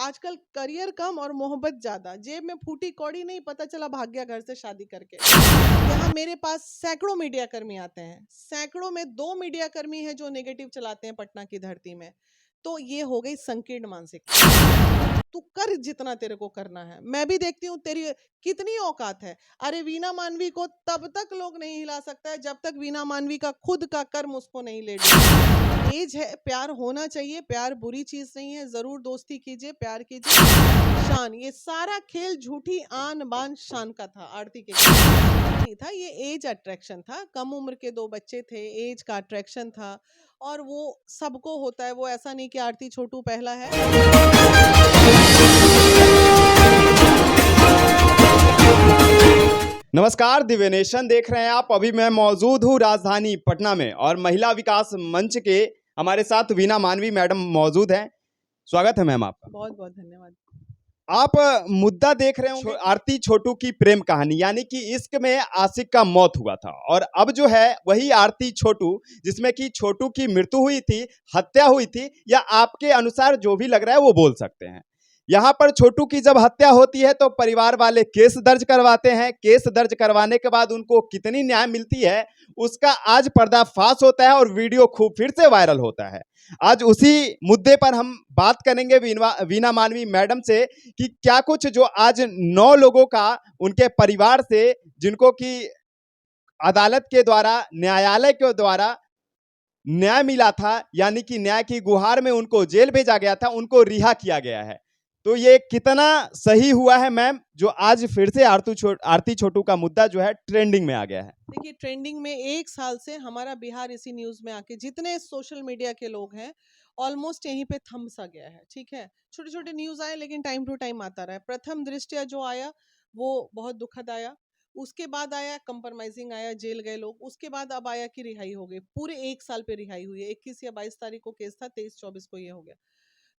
आजकल करियर कम और मोहब्बत ज्यादा। जेब में फूटी कौड़ी नहीं, पता चला भाग गया घर से शादी करके। यहाँ मेरे पास सैकड़ों मीडिया कर्मी आते हैं, सैकड़ों में 2 मीडिया कर्मी हैं जो नेगेटिव चलाते हैं पटना की धरती में। तो ये हो गई संकीर्ण मानसिकता। तू कर जितना तेरे को करना है, मैं भी देखती हूँ तेरी कितनी औकात है। अरे वीना मानवी को तब तक लोग नहीं हिला सकता है जब तक वीना मानवी का खुद का कर्म उसको नहीं ले लिया। एज है, प्यार होना चाहिए, प्यार बुरी चीज नहीं है, जरूर दोस्ती कीजिए, प्यार कीजिए। शान, ये सारा खेल झूठी आन बान शान का था, आरती के नहीं था, ये एज अट्रैक्शन था। कम उम्र के 2 बच्चे थे, एज का अट्रैक्शन था और वो सबको होता है। वो ऐसा नहीं कि आरती छोटू पहला है। नमस्कार, दिव्य नेशन देख रहे हैं आप। अभी मैं मौजूद हूँ राजधानी पटना में और महिला विकास मंच के हमारे साथ वीना मानवी मैडम मौजूद हैं। स्वागत है मैम आपका। बहुत बहुत धन्यवाद। आप मुद्दा देख रहे होंगे आरती छोटू की प्रेम कहानी, यानी कि इश्क में आशिक का मौत हुआ था और अब जो है वही आरती छोटू, जिसमें कि छोटू की मृत्यु हुई थी, हत्या हुई थी, या आपके अनुसार जो भी लग रहा है वो बोल सकते हैं। यहाँ पर छोटू की जब हत्या होती है तो परिवार वाले केस दर्ज करवाते हैं। केस दर्ज करवाने के बाद उनको कितनी न्याय मिलती है उसका आज पर्दाफाश होता है और वीडियो खूब फिर से वायरल होता है। आज उसी मुद्दे पर हम बात करेंगे वीना मानवी मैडम से कि क्या कुछ जो आज 9 लोगों का उनके परिवार से, जिनको कि अदालत के द्वारा, न्यायालय के द्वारा न्याय मिला था, यानी कि न्याय की गुहार में उनको जेल भेजा गया था, उनको रिहा किया गया है। तो ये कितना सही हुआ है मैम, जो आज फिर से आरती छोटू का मुद्दा जो है ट्रेंडिंग में आ गया है? देखिए, ट्रेंडिंग में 1 साल से हमारा बिहार इसी न्यूज में आके जितने सोशल मीडिया के लोग हैं ऑलमोस्ट यहीं पे थम सा गया है। ठीक है, छोटे छोटे न्यूज आए लेकिन टाइम टू टाइम आता रहा है। प्रथम दृष्टया जो आया वो बहुत दुखद आया, उसके बाद आया कंप्रोमाइजिंग आया, जेल गए लोग, उसके बाद अब आया कि रिहाई हो गई। पूरे 1 साल पे रिहाई हुई है। 21 या 22 तारीख को केस था, 23-24 को ये हो गया।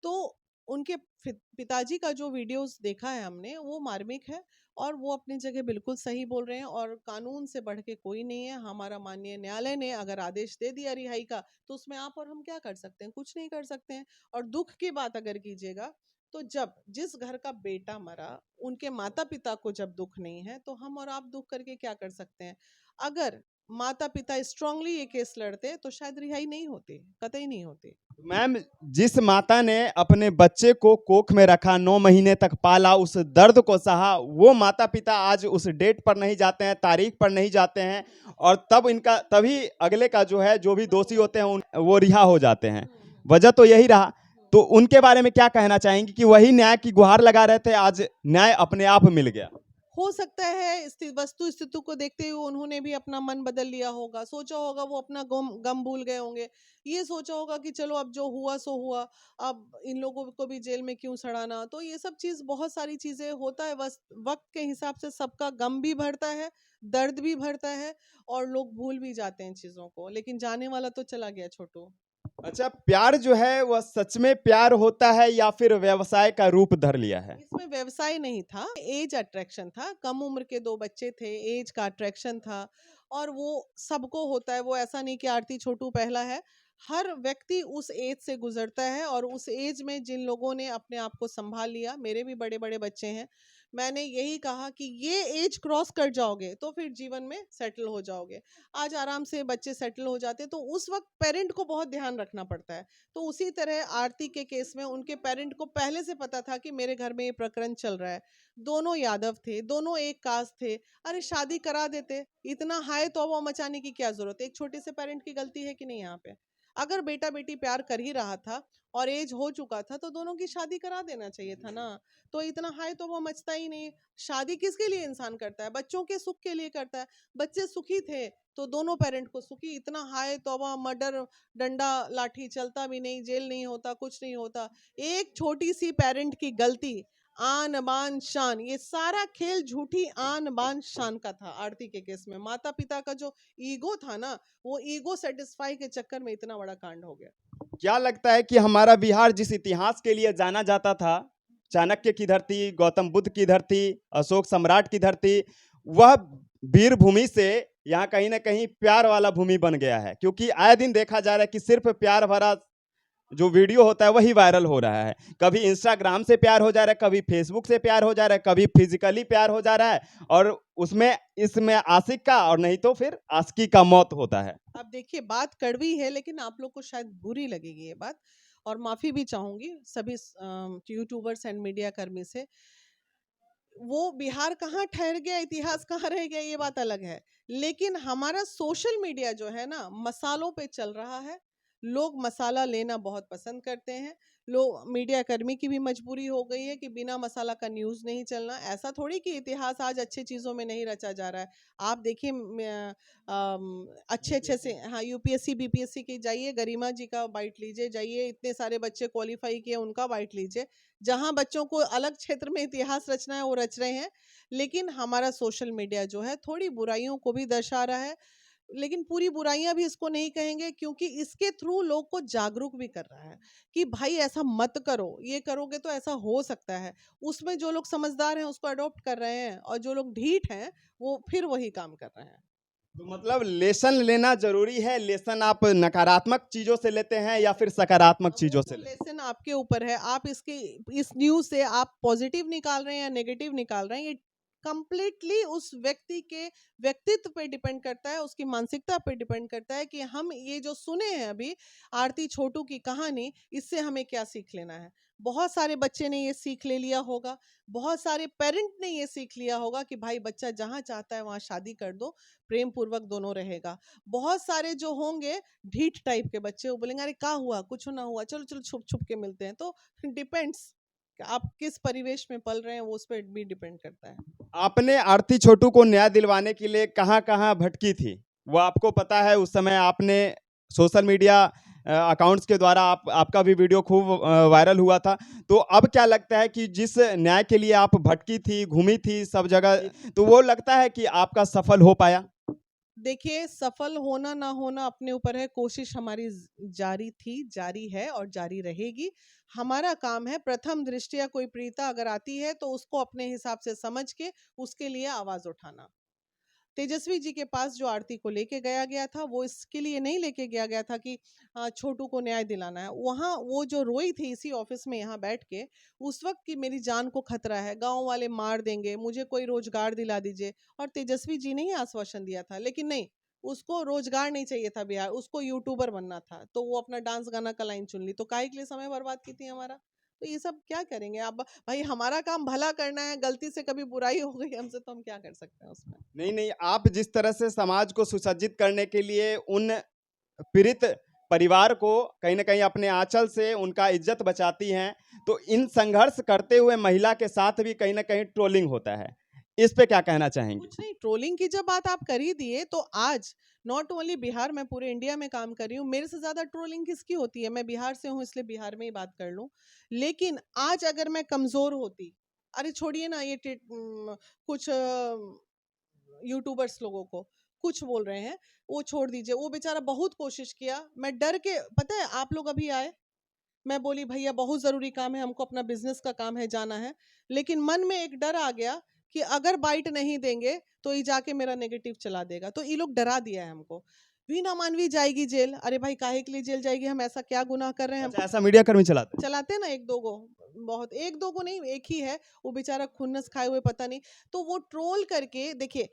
तो उनके पिताजी का जो वीडियोस देखा है हमने, वो मार्मिक है और वो अपनी जगह बिल्कुल सही बोल रहे हैं और कानून से बढ़ के कोई नहीं है। हमारा माननीय न्यायालय ने अगर आदेश दे दिया रिहाई का तो उसमें आप और हम क्या कर सकते हैं? कुछ नहीं कर सकते हैं। और दुख की बात अगर कीजिएगा तो जब जिस घर का बेटा मरा, उनके माता पिता को जब दुख नहीं है तो हम और आप दुख करके क्या कर सकते हैं? अगर माता पिता स्ट्रांगली ये केस लड़ते तो शायद रिहाई नहीं होती, कतई नहीं होती। मैम, जिस माता ने अपने बच्चे को कोख में रखा, 9 महीने तक पाला, उस दर्द को सहा, वो माता पिता आज उस डेट पर नहीं जाते हैं, तारीख पर नहीं जाते हैं और तभी अगले का जो है, जो भी दोषी होते हैं वो रिहा हो जाते हैं। वजह तो यही रहा। तो उनके बारे में क्या कहना चाहेंगे कि वही न्याय की गुहार लगा रहे थे, आज न्याय अपने आप मिल गया? हो सकता है वस्तु स्थिति को देखते हुए उन्होंने भी अपना मन बदल लिया होगा, सोचा होगा, वो अपना गम गम भूल गए होंगे। ये सोचा होगा कि चलो अब जो हुआ सो हुआ, अब इन लोगों को भी जेल में क्यों सड़ाना। तो ये सब चीज, बहुत सारी चीजें होता है, बस वक्त के हिसाब से सबका गम भी भरता है, दर्द भी भरता है और लोग भूल भी जाते हैं चीजों को। लेकिन जाने वाला तो चला गया छोटू। अच्छा, प्यार जो है वह सच में प्यार होता है या फिर व्यवसाय का रूप धर लिया है? इसमें व्यवसाय नहीं था, एज अट्रैक्शन था। कम उम्र के 2 बच्चे थे, एज का अट्रैक्शन था और वो सबको होता है। वो ऐसा नहीं कि आरती छोटू पहला है। हर व्यक्ति उस एज से गुजरता है और उस एज में जिन लोगों ने अपने आप को संभाल लिया, मेरे भी बड़े बड़े बच्चे हैं, मैंने यही कहा कि ये एज क्रॉस कर जाओगे तो फिर जीवन में सेटल हो जाओगे। आज आराम से बच्चे सेटल हो जाते, तो उस वक्त पेरेंट को बहुत ध्यान रखना पड़ता है। तो उसी तरह आरती के केस में उनके पेरेंट को पहले से पता था कि मेरे घर में ये प्रकरण चल रहा है। दोनों यादव थे, दोनों एक कास्ट थे। अरे शादी करा देते, इतना हाय तौबा मचाने की क्या जरूरत है? एक छोटे से पेरेंट की गलती है कि नहीं यहाँ पे? अगर बेटा बेटी प्यार कर ही रहा था और एज हो चुका था तो दोनों की शादी करा देना चाहिए था ना। तो इतना हाय तो वो मचता ही नहीं। शादी किसके लिए इंसान करता है? बच्चों के सुख के लिए करता है। बच्चे सुखी थे तो दोनों पेरेंट को सुखी। इतना हाय तौबा, मर्डर, डंडा लाठी चलता भी नहीं, जेल नहीं होता, कुछ नहीं होता। एक छोटी सी पेरेंट की गलती, आन बान शान, ये सारा खेल झूठी आन बान शान का था। आरती के केस में माता पिता का जो ईगो था ना, वो ईगो सेटिस्फाई के चक्कर में इतना बड़ा कांड हो गया। क्या लगता है कि हमारा बिहार जिस इतिहास के लिए जाना जाता था, चाणक्य की धरती, गौतम बुद्ध की धरती, अशोक सम्राट की धरती, वह वीर भूमि से यहाँ कहीं ना कहीं प्यार वाला भूमि बन गया है? क्योंकि आए दिन देखा जा रहा है कि सिर्फ प्यार भरा जो वीडियो होता है वही वायरल हो रहा है। कभी इंस्टाग्राम से प्यार हो जा रहा है, कभी फेसबुक से प्यार हो जा रहा है, कभी फिजिकली प्यार हो जा रहा है, और उसमें इसमें आशिक का और नहीं तो फिर आशिकी का मौत होता है। अब देखिए, बात कड़वी है लेकिन आप लोग को शायद बुरी लगेगी ये बात, और माफी भी चाहूंगी सभी यूट्यूबर्स एंड मीडिया कर्मी से। वो बिहार कहाँ ठहर गया, इतिहास कहाँ रह गया, ये बात अलग है। लेकिन हमारा सोशल मीडिया जो है ना, मसालों पे चल रहा है। लोग मसाला लेना बहुत पसंद करते हैं। लोग, मीडिया कर्मी की भी मजबूरी हो गई है कि बिना मसाला का न्यूज़ नहीं चलना। ऐसा थोड़ी कि इतिहास आज अच्छी चीज़ों में नहीं रचा जा रहा है। आप देखिए, अच्छे अच्छे से, हाँ, यूपीएससी बीपीएससी की जाइए, गरिमा जी का बाइट लीजिए, जाइए, इतने सारे बच्चे क्वालिफाई किए, उनका बाइट लीजिए। जहाँ बच्चों को अलग क्षेत्र में इतिहास रचना है वो रच रहे हैं। लेकिन हमारा सोशल मीडिया जो है थोड़ी बुराइयों को भी दर्शा रहा है, लेकिन पूरी बुराइयां भी इसको नहीं कहेंगे, क्योंकि इसके थ्रू लोग को जागरूक भी कर रहा है कि भाई ऐसा मत करो, ये करोगे तो ऐसा हो सकता है। उसमें जो लोग समझदार हैं उसको अडॉप्ट कर रहे हैं, और जो लोग ढीठ हैं वो फिर वही काम कर रहे हैं। तो मतलब लेसन लेना जरूरी है। लेसन आप नकारात्मक चीजों से लेते हैं या फिर सकारात्मक वो चीजों तो से लेते लेसन आपके ऊपर है, आप इसके, इस न्यूज़ से आप पॉजिटिव निकाल रहे हैं या नेगेटिव निकाल रहे हैं, ये कंप्लीटली उस व्यक्ति के व्यक्तित्व पे डिपेंड करता है, उसकी मानसिकता पे डिपेंड करता है कि हम ये जो सुने हैं अभी आरती छोटू की कहानी, इससे हमें क्या सीख लेना है। बहुत सारे बच्चे ने ये सीख ले लिया होगा, बहुत सारे पेरेंट ने ये सीख लिया होगा कि भाई बच्चा जहाँ चाहता है वहाँ शादी कर दो, प्रेम पूर्वक दोनों रहेगा। बहुत सारे जो होंगे ढीठ टाइप के बच्चे, वो बोलेंगे अरे क्या हुआ, कुछ ना हुआ, चलो चलो छुप छुप के मिलते हैं। तो डिपेंड्स, आप किस परिवेश में पल रहे हैं वो उस पर भी डिपेंड करता है। आपने आरती छोटू को न्याय दिलवाने के लिए कहाँ-कहाँ भटकी थी? वो आपको पता है, उस समय आपने सोशल मीडिया अकाउंट्स के द्वारा आपका भी वीडियो खूब वायरल हुआ था। तो अब क्या लगता है कि जिस न्याय के लिए आप भटकी थी, घूमी थी सब जगह, तो वो लगता है कि आपका सफल हो पाया? देखिए, सफल होना ना होना अपने ऊपर है, कोशिश हमारी जारी थी, जारी है और जारी रहेगी। हमारा काम है, प्रथम दृष्टया कोई प्रीता अगर आती है तो उसको अपने हिसाब से समझ के उसके लिए आवाज उठाना। तेजस्वी जी के पास जो आरती को लेके गया गया था, वो इसके लिए नहीं लेके गया गया था कि छोटू को न्याय दिलाना है। वहाँ वो जो रोई थी इसी ऑफिस में यहाँ बैठ के, उस वक्त की मेरी जान को खतरा है, गांव वाले मार देंगे, मुझे कोई रोजगार दिला दीजिए। और तेजस्वी जी ने ही आश्वासन दिया था, लेकिन नहीं, उसको रोजगार नहीं चाहिए था बिहार, उसको यूट्यूबर बनना था, तो वो अपना डांस गाना का लाइन चुन ली। तो काहे के लिए समय बर्बाद की थी हमारा। तो ये सब क्या करेंगे आप, भाई हमारा काम भला करना है, गलती से कभी बुराई हो गई हमसे तो हम क्या कर सकते हैं उसमें। नहीं, नहीं, आप जिस तरह से समाज को सुसज्जित करने के लिए उन पीड़ित परिवार को कहीं न कहीं अपने आँचल से उनका इज़्ज़त बचाती हैं, तो इन संघर्ष करते हुए महिला के साथ भी कहीं न कहीं ट्रोलिंग होता है। इस पे क्या कहना चाहेंगी? कुछ नहीं, ट्रोलिंग की जब बात आप कर ही दिए तो आज नॉट ओनली बिहार, मैं पूरे इंडिया में काम कर रही हूँ, मेरे से ज्यादा ट्रोलिंग किसकी होती है। मैं बिहार से हूँ इसलिए बिहार में ही बात कर लूँ। लेकिन आज अगर मैं कमजोर होती, अरे छोड़िए ना ये कुछ यूट्यूबर्स लोगों को कुछ बोल रहे हैं, वो छोड़ दीजिए, वो बेचारा बहुत कोशिश किया, मैं डर के, पता है आप लोग अभी आए, मैं बोली भैया बहुत ज़रूरी काम है, हमको अपना बिजनेस का काम है, जाना है। लेकिन मन में एक डर आ गया कि अगर बाइट नहीं देंगे तो ये जाके मेरा नेगेटिव चला देगा, तो ये लोग डरा दिया है हमको। वीना मानवी जाएगी जेल, अरे भाई काहे के लिए जेल जाएगी, हम ऐसा क्या गुनाह कर रहे हैं, अच्छा, हमको ऐसा मीडिया कर्मी चलाते हैं? चलाते हैं ना एक दो गो, बहुत, एक दो को नहीं, एक ही है, वो बेचारा खुन्नस खाए हुए पता नहीं। तो वो ट्रोल करके देखिए,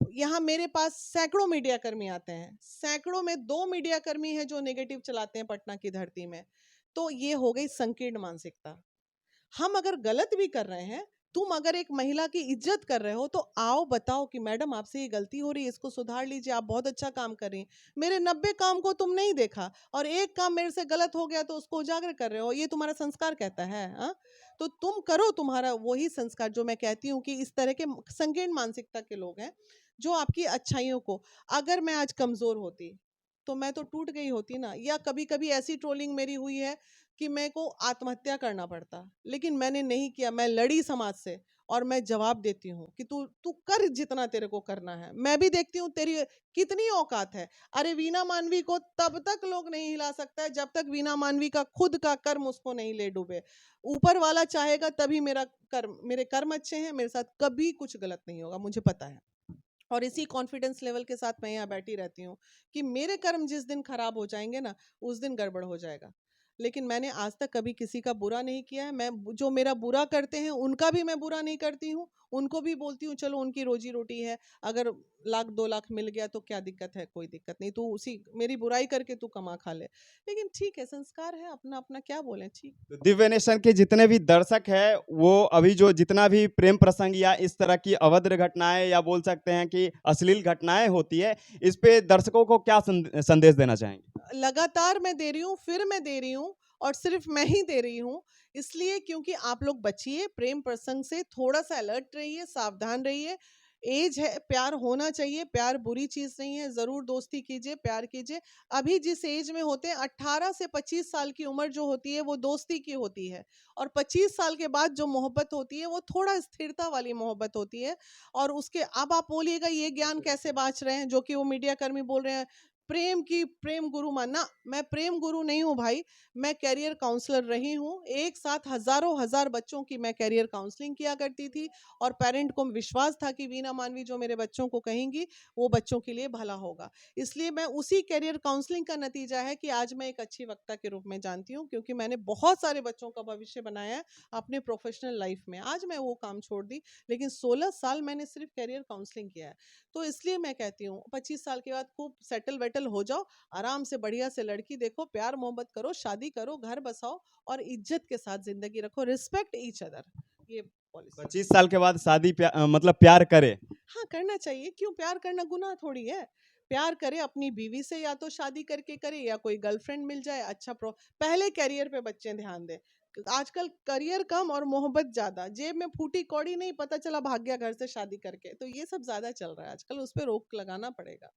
यहाँ मेरे पास सैकड़ों मीडिया कर्मी आते हैं, सैकड़ों में 2 मीडिया कर्मी हैं जो नेगेटिव चलाते हैं पटना की धरती में। तो ये हो गई संकीर्ण मानसिकता। हम अगर गलत भी कर रहे हैं, तुम अगर एक महिला की इज्जत कर रहे हो तो आओ बताओ कि मैडम आपसे ये गलती हो रही है, इसको सुधार लीजिए, आप बहुत अच्छा काम कर रही हैं। मेरे 90 काम को तुम नहीं देखा और एक काम मेरे से गलत हो गया तो उसको उजागर कर रहे हो, ये तुम्हारा संस्कार कहता है, हाँ? तो तुम करो, तुम्हारा वही संस्कार जो मैं कहती हूँ कि इस तरह के संकीर्ण मानसिकता के लोग हैं जो आपकी अच्छाइयों को, अगर मैं आज कमजोर होती तो मैं तो टूट गई होती ना। या कभी कभी ऐसी ट्रोलिंग मेरी हुई है कि मेरे को आत्महत्या करना पड़ता, लेकिन मैंने नहीं किया, मैं लड़ी समाज से। और मैं जवाब देती हूँ कि तू तू कर जितना तेरे को करना है, मैं भी देखती हूँ तेरी कितनी औकात है। अरे वीना मानवी को तब तक लोग नहीं हिला सकता है जब तक वीना मानवी का खुद का कर्म उसको नहीं ले डूबे। ऊपर वाला चाहेगा तभी मेरा कर्म, मेरे कर्म अच्छे हैं, मेरे साथ कभी कुछ गलत नहीं होगा, मुझे पता है। और इसी कॉन्फिडेंस लेवल के साथ मैं यहाँ बैठी रहती हूँ कि मेरे कर्म जिस दिन खराब हो जाएंगे ना, उस दिन गड़बड़ हो जाएगा। लेकिन मैंने आज तक कभी किसी का बुरा नहीं किया है। मैं जो मेरा बुरा करते हैं उनका भी मैं बुरा नहीं करती हूँ, उनको भी बोलती हूँ चलो उनकी रोजी रोटी है, अगर लाख 2 लाख मिल गया तो क्या दिक्कत है, कोई दिक्कत नहीं, तू उसी मेरी बुराई करके तू कमा खा ले। लेकिन ठीक है, संस्कार है अपना अपना, क्या बोलें, ठीक। तो दिव्य नेशन के जितने भी दर्शक हैं वो अभी जो जितना भी प्रेम प्रसंग या इस तरह की अभद्र घटनाएं या बोल सकते हैं कि अश्लील घटनाएं होती है, इस पे दर्शकों को क्या संदेश देना चाहेंगे? लगातार मैं दे रही हूँ, फिर मैं दे रही हूँ, और सिर्फ मैं ही दे रही हूँ, इसलिए क्योंकि आप लोग बचिए प्रेम प्रसंग से, थोड़ा सा अलर्ट रहिए, सावधान रहिए। एज है, प्यार होना चाहिए, प्यार बुरी चीज नहीं है, जरूर दोस्ती कीजिए, प्यार कीजिए। अभी जिस एज में होते हैं 18 से 25 साल की उम्र जो होती है वो दोस्ती की होती है, और 25 साल के बाद जो मोहब्बत होती है वो थोड़ा स्थिरता वाली मोहब्बत होती है। और उसके अब आप बोलिएगा ये ज्ञान कैसे बांच रहे हैं, जो कि वो मीडिया कर्मी बोल रहे हैं प्रेम गुरु मानना, मैं प्रेम गुरु नहीं हूँ भाई, मैं कैरियर काउंसलर रही हूँ। एक साथ हजारों हजार बच्चों की मैं कैरियर काउंसलिंग किया करती थी, और पेरेंट को विश्वास था कि वीना मानवी जो मेरे बच्चों को कहेंगी वो बच्चों के लिए भला होगा। इसलिए मैं उसी कैरियर काउंसलिंग का नतीजा है कि आज मैं एक अच्छी वक्ता के रूप में जानती हूँ, क्योंकि मैंने बहुत सारे बच्चों का भविष्य बनाया है अपने प्रोफेशनल लाइफ में। आज मैं वो काम छोड़ दी, लेकिन 16 साल मैंने सिर्फ कैरियर काउंसलिंग किया है। तो इसलिए मैं कहती हूँ 25 साल के बाद खूब सेटल वेटल हो जाओ, आराम से बढ़िया से लड़की देखो, प्यार मोहब्बत करो, शादी करो, घर बसाओ, और इज्जत के साथ जिंदगी रखो, रिस्पेक्ट ईच अदर, ये पॉलिसी। 25 साल के बाद शादी मतलब प्यार करे? हाँ, करना चाहिए, क्यों, प्यार करना गुनाह थोड़ी है। प्यार करे अपनी बीवी से, या तो शादी करके करे या कोई गर्लफ्रेंड मिल जाए, अच्छा पहले कैरियर पे बच्चे ध्यान दें। आजकल करियर कम और मोहब्बत ज्यादा, जेब में फूटी कौड़ी नहीं, पता चला भाग गया घर से शादी करके, तो ये सब ज्यादा चल रहा है आजकल, उस पर रोक लगाना पड़ेगा।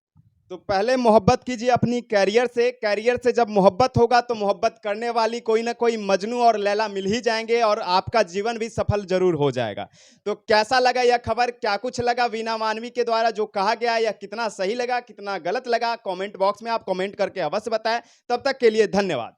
तो पहले मोहब्बत कीजिए अपनी कैरियर से जब मोहब्बत होगा तो मोहब्बत करने वाली कोई ना कोई मजनू और लैला मिल ही जाएंगे और आपका जीवन भी सफल जरूर हो जाएगा। तो कैसा लगा यह खबर, क्या कुछ लगा वीना मानवी के द्वारा जो कहा गया, या कितना सही लगा कितना गलत लगा, कमेंट बॉक्स में आप कमेंट करके अवश्य बताएं। तब तक के लिए धन्यवाद।